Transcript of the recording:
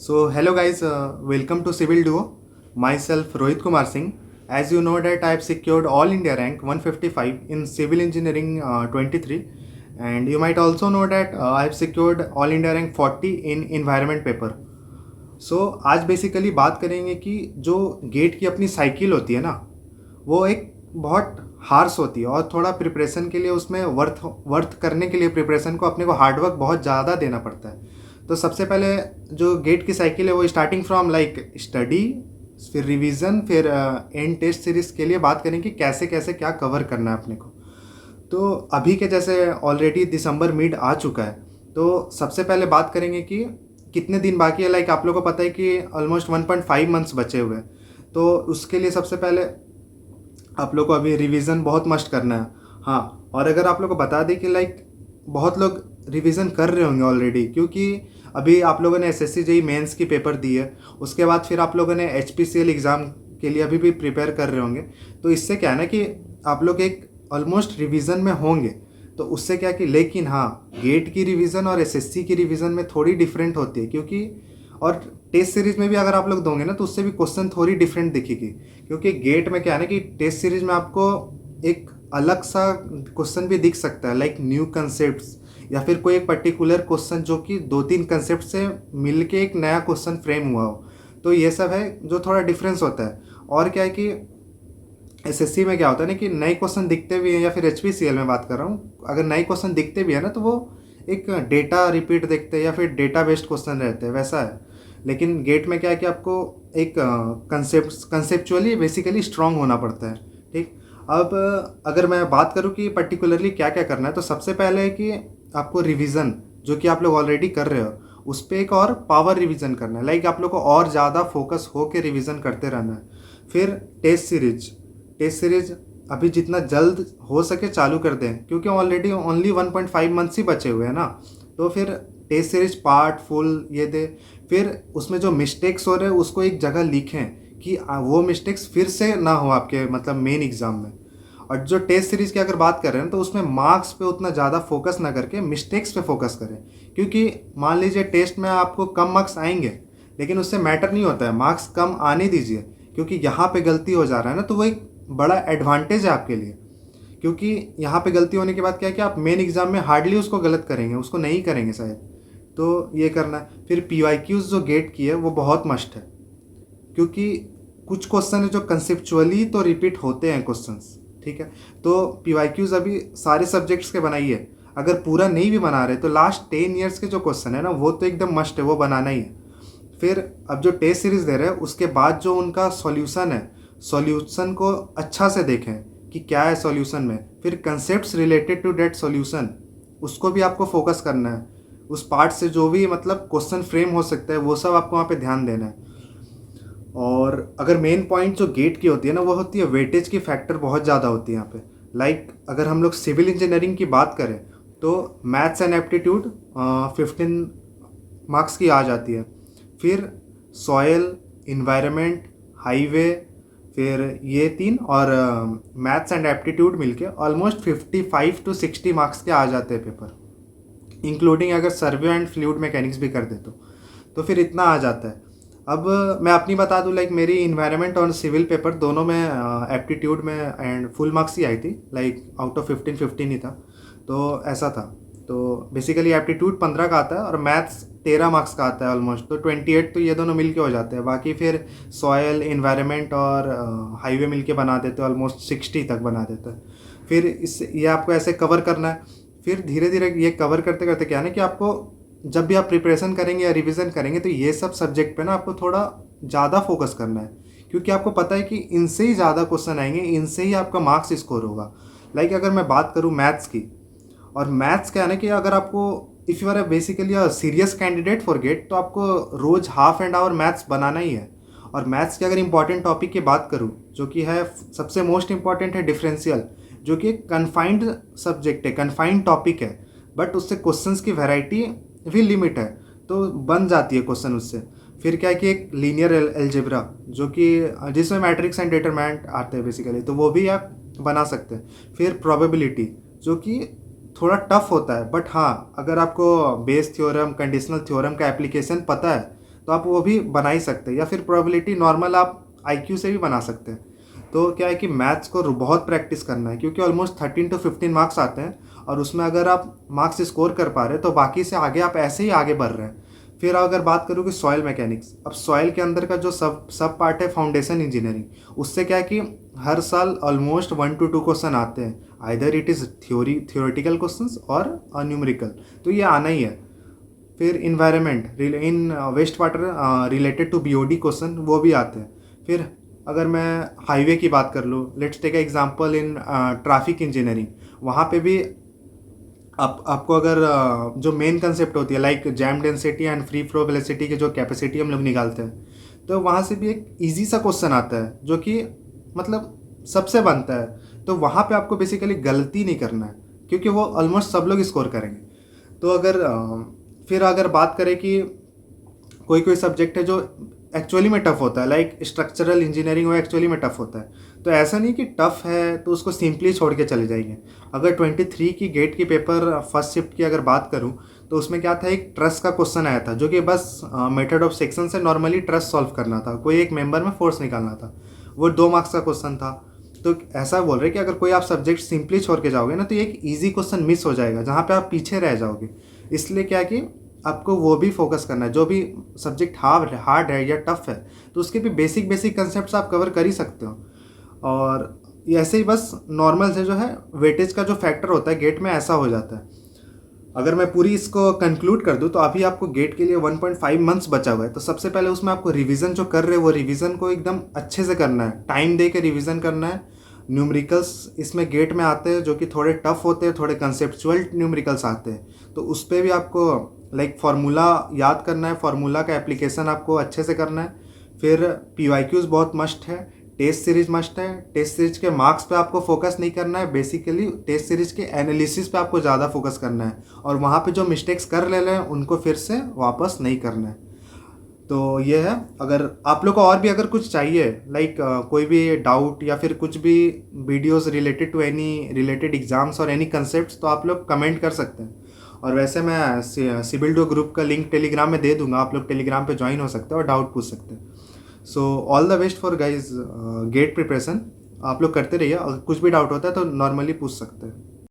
So hello guys, welcome to Civil Duo. Myself Rohit Kumar Singh. As you know that I have secured All India rank 155 in Civil Engineering 23, and you might also know that I have secured All India rank 40 in Environment paper. सो आज basically बात करेंगे कि जो gate की अपनी cycle होती है ना, वो एक बहुत हार्श होती है और थोड़ा प्रिपरेशन के लिए उसमें वर्थ वर्थ करने के लिए प्रिपरेशन को अपने को हार्डवर्क बहुत ज़्यादा देना पड़ता है। तो सबसे पहले जो गेट की साइकिल है वो स्टार्टिंग फ्रॉम लाइक स्टडी, फिर रिवीजन, फिर एंड टेस्ट सीरीज़ के लिए बात करें कि कैसे कैसे क्या कवर करना है अपने को। तो अभी के जैसे ऑलरेडी दिसंबर मिड आ चुका है, तो सबसे पहले बात करेंगे कि कितने दिन बाकी है। लाइक आप लोगों को पता है कि ऑलमोस्ट 1.5 मंथ्स बचे हुए हैं। तो उसके लिए सबसे पहले आप लोग को अभी रिवीजन बहुत मस्ट करना है। हाँ, और अगर आप लोग को बता दें कि लाइक बहुत लोग रिवीजन कर रहे होंगे ऑलरेडी, क्योंकि अभी आप लोगों ने एसएससी जेईई मेंस की पेपर दी है, उसके बाद फिर आप लोगों ने एचपीसीएल एग्ज़ाम के लिए अभी भी प्रिपेयर कर रहे होंगे। तो इससे क्या है ना कि आप लोग एक ऑलमोस्ट रिवीजन में होंगे। तो उससे क्या कि लेकिन हाँ, गेट की रिवीजन और एसएससी की रिवीजन में थोड़ी डिफरेंट होती है, क्योंकि और टेस्ट सीरीज में भी अगर आप लोग दोगे ना तो उससे भी क्वेश्चन थोड़ी डिफरेंट दिखेगी। क्योंकि गेट में क्या है ना कि टेस्ट सीरीज में आपको एक अलग सा क्वेश्चन भी दिख सकता है, लाइक न्यू कंसेप्ट्स, या फिर कोई एक पर्टिकुलर क्वेश्चन जो कि 2-3 कंसेप्ट से मिलके एक नया क्वेश्चन फ्रेम हुआ हो। तो ये सब है जो थोड़ा डिफरेंस होता है। और क्या है कि एसएससी में क्या होता है ना कि नए क्वेश्चन दिखते भी हैं, या फिर एचपीसीएल में बात कर रहा हूँ, अगर नए क्वेश्चन दिखते भी है ना तो वो एक डेटा रिपीट देखते हैं या फिर डेटा बेस्ड क्वेश्चन रहते हैं, वैसा है। लेकिन गेट में क्या है कि आपको एक कंसेप्चुअली बेसिकली स्ट्रांग होना पड़ता है। ठीक, अब अगर मैं बात करूँ कि पर्टिकुलरली क्या क्या करना है, तो सबसे पहले है कि आपको रिवीजन जो कि आप लोग ऑलरेडी कर रहे हो उस पर एक और पावर रिवीजन करना है। लाइक आप लोग को और ज़्यादा फोकस हो के रिविज़न करते रहना है। फिर टेस्ट सीरीज अभी जितना जल्द हो सके चालू कर दें, क्योंकि ऑलरेडी ओनली 1.5 मंथ्स ही बचे हुए हैं ना। तो फिर टेस्ट सीरीज पार्ट फुल ये दे, फिर उसमें जो मिस्टेक्स हो रहे हैं उसको एक जगह लिखें कि वो मिस्टेक्स फिर से ना हो आपके मतलब मेन एग्ज़ाम में। और जो टेस्ट सीरीज़ की अगर बात कर रहे हैं तो उसमें मार्क्स पे उतना ज़्यादा फोकस ना करके मिस्टेक्स पे फोकस करें। क्योंकि मान लीजिए टेस्ट में आपको कम मार्क्स आएंगे, लेकिन उससे मैटर नहीं होता है, मार्क्स कम आने दीजिए, क्योंकि यहाँ पे गलती हो जा रहा है ना तो वो एक बड़ा एडवांटेज है आपके लिए। क्योंकि यहाँ पे गलती होने के बाद क्या है कि आप मेन एग्ज़ाम में हार्डली उसको गलत करेंगे, उसको नहीं करेंगे शायद। तो ये करना है। फिर पीवाईक्यूज़ जो गेट की है वो बहुत मस्ट है, क्योंकि कुछ क्वेश्चन है जो कंसेप्चुअली तो रिपीट होते हैं क्वेश्चंस। ठीक है, तो पीवाईक्यूज़ अभी सारे सब्जेक्ट्स के बनाइए। अगर पूरा नहीं भी बना रहे तो लास्ट 10 ईयर्स के जो क्वेश्चन है ना वो तो एकदम मस्ट है, वो बनाना ही है। फिर अब जो टेस्ट सीरीज़ दे रहे हैं उसके बाद जो उनका सॉल्यूशन है, सॉल्यूशन को अच्छा से देखें कि क्या है सॉल्यूशन में। फिर concepts related to that solution, उसको भी आपको फोकस करना है। उस पार्ट से जो भी मतलब क्वेश्चन फ्रेम हो सकता है वो सब आपको वहाँ पे ध्यान देना है। और अगर मेन पॉइंट जो गेट की होती है ना वो होती है वेटेज की फैक्टर बहुत ज़्यादा होती है यहाँ पे। लाइक अगर हम लोग सिविल इंजीनियरिंग की बात करें तो मैथ्स एंड एप्टीट्यूड 15 मार्क्स की आ जाती है। फिर सॉयल, इन्वायरमेंट, हाईवे, फिर ये 3 और मैथ्स एंड एप्टीट्यूड मिलके ऑलमोस्ट 55 to 60 मार्क्स के आ जाते हैं पेपर, इंक्लूडिंग अगर सर्वे एंड फ्लूइड मैकेनिक्स भी कर दे तो फिर इतना आ जाता है। अब मैं अपनी बता दूँ, लाइक मेरी इन्वायरमेंट और सिविल पेपर दोनों में एप्टीट्यूड में एंड फुल मार्क्स ही आई थी, लाइक आउट ऑफ 15 ही था, तो ऐसा था। तो बेसिकली एप्टीट्यूड 15 का आता है और मैथ्स 13 मार्क्स का आता है ऑलमोस्ट, तो 28 तो ये दोनों मिल के हो जाते हैं। बाकी फिर सॉयल, इन्वायरमेंट और हाईवे मिल के बना देते हैं, ऑलमोस्ट 60 तक बना देते हैं। फिर इस ये आपको ऐसे कवर करना है। फिर धीरे धीरे ये कवर करते करते क्या है ना कि आपको जब भी आप प्रिपरेशन करेंगे या रिवीजन करेंगे तो ये सब सब्जेक्ट पे ना आपको थोड़ा ज़्यादा फोकस करना है, क्योंकि आपको पता है कि इनसे ही ज़्यादा क्वेश्चन आएंगे, इनसे ही आपका मार्क्स स्कोर होगा। लाइक अगर मैं बात करूँ मैथ्स की, और मैथ्स क्या है ना कि अगर आपको if you are basically a serious candidate for GATE तो आपको रोज़ हाफ एंड आवर मैथ्स बनाना ही है। और मैथ्स की अगर इंपॉर्टेंट टॉपिक की बात करूँ जो कि है सबसे मोस्ट इंपॉर्टेंट है डिफरेंशियल, जो कि कन्फाइंड सब्जेक्ट है, कन्फाइंड टॉपिक है, बट उससे क्वेश्चंस की वैरायटी भी लिमिट है, तो बन जाती है क्वेश्चन उससे। फिर क्या है कि एक लीनियर एल्जेब्रा जो कि जिसमें मैट्रिक्स एंड डिटरमिनेंट आते हैं बेसिकली, तो वो भी आप बना सकते हैं। फिर प्रोबेबिलिटी जो कि थोड़ा टफ होता है, बट हाँ अगर आपको बेस थ्योरम, कंडीशनल थ्योरम का एप्लीकेशन पता है तो आप वो भी बना ही सकते हैं, या फिर प्रोबेबिलिटी नॉर्मल आप आईक्यू से भी बना सकते हैं। तो क्या है कि मैथ्स को बहुत प्रैक्टिस करना है, क्योंकि ऑलमोस्ट 13 to 15 मार्क्स आते हैं, और उसमें अगर आप मार्क्स स्कोर कर पा रहे हैं तो बाकी से आगे आप ऐसे ही आगे बढ़ रहे हैं। फिर अगर बात करूँ कि सॉइल मैकेनिक्स, अब सॉइल के अंदर का जो सब सब पार्ट है फाउंडेशन इंजीनियरिंग, उससे क्या है कि हर साल ऑलमोस्ट 1 to 2 क्वेश्चन आते हैं, either it is theoretical questions और न्यूमेरिकल, तो ये आना ही है। फिर environment in waste water related to BOD question वो भी आते हैं। फिर अगर मैं हाईवे की बात कर लूँ, let's take example in traffic engineering, वहाँ पे भी आपको अगर जो मेन कंसेप्ट होती है like jam density and free flow velocity की जो कैपेसिटी हम लोग निकालते हैं, तो वहाँ से भी एक इजी सा क्वेश्चन आता है जो कि मतलब सबसे बनता है। तो वहाँ पे आपको बेसिकली गलती नहीं करना है, क्योंकि वो ऑलमोस्ट सब लोग स्कोर करेंगे। तो फिर अगर बात करें कि कोई कोई सब्जेक्ट है जो एक्चुअली में टफ होता है, लाइक स्ट्रक्चरल इंजीनियरिंग वो एक्चुअली में टफ होता है, तो ऐसा नहीं कि टफ है तो उसको सिंपली छोड़ के चले जाएंगे। अगर 23 की गेट की पेपर फर्स्ट शिफ्ट की अगर बात करूं, तो उसमें क्या था, एक ट्रस्ट का क्वेश्चन आया था, जो कि बस मेथड ऑफ सेक्शन से नॉर्मली ट्रस्ट सॉल्व करना था, कोई एक मेंबर में फोर्स निकालना था, वो 2 मार्क्स का क्वेश्चन था। तो ऐसा बोल रहे कि अगर कोई आप सब्जेक्ट सिंपली छोड़ के जाओगे ना, तो एक ईजी क्वेश्चन मिस हो जाएगा जहाँ पे आप पीछे रह जाओगे। इसलिए क्या कि आपको वो भी फोकस करना है, जो भी सब्जेक्ट हार्ड है या टफ है, तो उसके भी बेसिक बेसिक कंसेप्ट आप कवर कर ही सकते हो। और ऐसे ही बस नॉर्मल से जो है वेटेज का जो फैक्टर होता है गेट में, ऐसा हो जाता है। अगर मैं पूरी इसको कंक्लूड कर दूं, तो अभी आपको गेट के लिए 1.5 मंथ्स बचा हुआ है। तो सबसे पहले उसमें आपको रिवीजन जो कर रहे हैं वो रिवीजन को एकदम अच्छे से करना है, टाइम दे के रिवीजन करना है। न्यूमेरिकल्स इसमें गेट में आते हैं जो कि थोड़े टफ होते हैं, थोड़े कंसेप्चुअल न्यूमेरिकल्स आते हैं, तो उस पर भी आपको लाइक फार्मूला याद करना है, फार्मूला का एप्लीकेशन आपको अच्छे से करना है। फिर PYQs बहुत मस्ट है, टेस्ट सीरीज मस्ट है। टेस्ट सीरीज के मार्क्स पे आपको फोकस नहीं करना है, बेसिकली टेस्ट सीरीज के एनालिसिस पे आपको ज़्यादा फोकस करना है, और वहाँ पे जो मिस्टेक्स कर ले रहे हैं उनको फिर से वापस नहीं करना है। तो ये है। अगर आप लोग को और भी अगर कुछ चाहिए, लाइक कोई भी डाउट या फिर कुछ भी videos related to any related exams और एनी कंसेप्ट्स, तो आप लोग कमेंट कर सकते हैं। और वैसे मैं सिबिल डो ग्रुप का लिंक टेलीग्राम में दे दूंगा, आप लोग टेलीग्राम पे ज्वाइन हो सकते हैं और डाउट पूछ सकते हैं। So all the best for guys get preparation. आप लोग करते रहिए, अगर कुछ भी डाउट होता है तो नॉर्मली पूछ सकते हैं।